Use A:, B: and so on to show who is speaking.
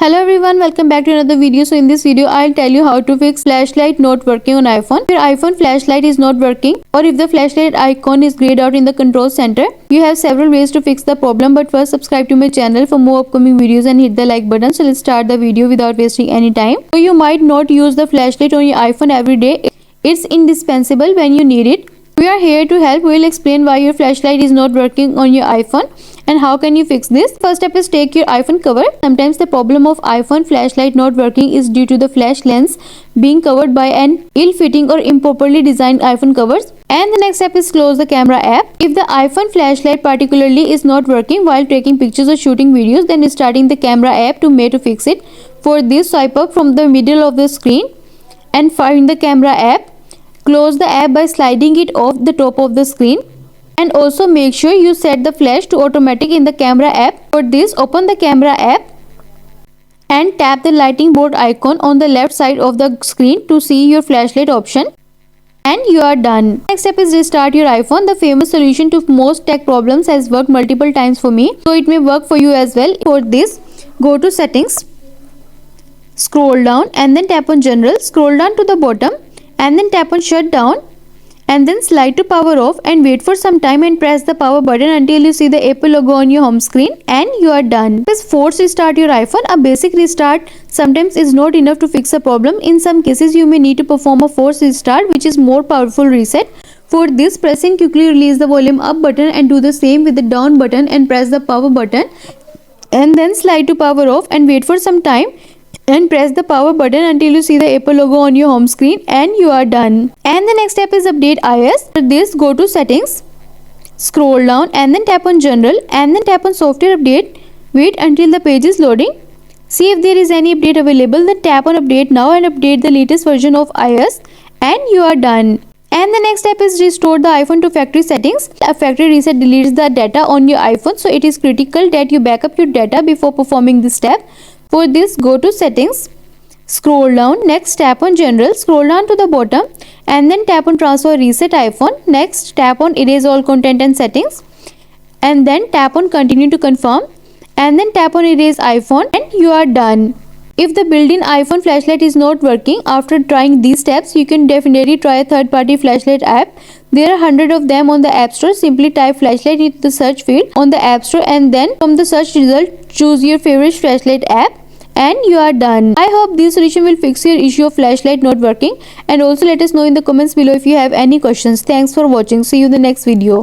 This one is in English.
A: Hello everyone, welcome back to another video. So in this video I'll tell you how to fix flashlight not working on iPhone. If your iPhone flashlight is not working or if the flashlight icon is grayed out in the control center, you have several ways to fix the problem. But first, subscribe to my channel for more upcoming videos and hit the like button. So let's start the video without wasting any time. So you might not use the flashlight on your iPhone every day. It's indispensable when you need it. We are here to help. We will explain why your flashlight is not working on your iPhone and how can you fix this. First step is take your iPhone cover. Sometimes the problem of iPhone flashlight not working is due to the flash lens being covered by an ill-fitting or improperly designed iPhone covers. And the next step is close the camera app. If the iPhone flashlight particularly is not working while taking pictures or shooting videos, then starting the camera app to fix it. For this, swipe up from the middle of the screen and find the camera app. Close the app by sliding it off the top of the screen. And also make sure you set the flash to automatic in the camera app. For this, open the camera app and tap the lighting board icon on the left side of the screen to see your flashlight option. And you are done. Next step is restart your iPhone. The famous solution to most tech problems has worked multiple times for me, so it may work for you as well. For this, go to settings, scroll down and then tap on general, scroll down to the bottom and then tap on shutdown and then slide to power off and wait for some time and press the power button until you see the Apple logo on your home screen and you are done. Just force restart your iPhone. A basic restart sometimes is not enough to fix a problem. In some cases you may need to perform a force restart, which is more powerful reset. For this, pressing quickly release the volume up button and do the same with the down button and press the power button and then slide to power off and wait for some time and press the power button until you see the Apple logo on your home screen and you are done. And the next step is update iOS. For this, go to settings, scroll down and then tap on general and then tap on software update. Wait until the page is loading. See if there is any update available, then tap on update now and update the latest version of iOS and you are done. And the next step is restore the iPhone to factory settings. A factory reset deletes the data on your iPhone, so it is critical that you back up your data before performing this step. For this, go to settings, scroll down, next tap on general, scroll down to the bottom and then tap on transfer reset iPhone. Next tap on erase all content and settings and then tap on continue to confirm and then tap on erase iPhone and you are done. If the built-in iPhone flashlight is not working after trying these steps, you can definitely try a third-party flashlight app. There are hundreds of them on the App Store. Simply type flashlight into the search field on the App Store and then from the search result choose your favorite flashlight app and you are done. I hope this solution will fix your issue of flashlight not working, and also let us know in the comments below if you have any questions. Thanks for watching. See you in the next video.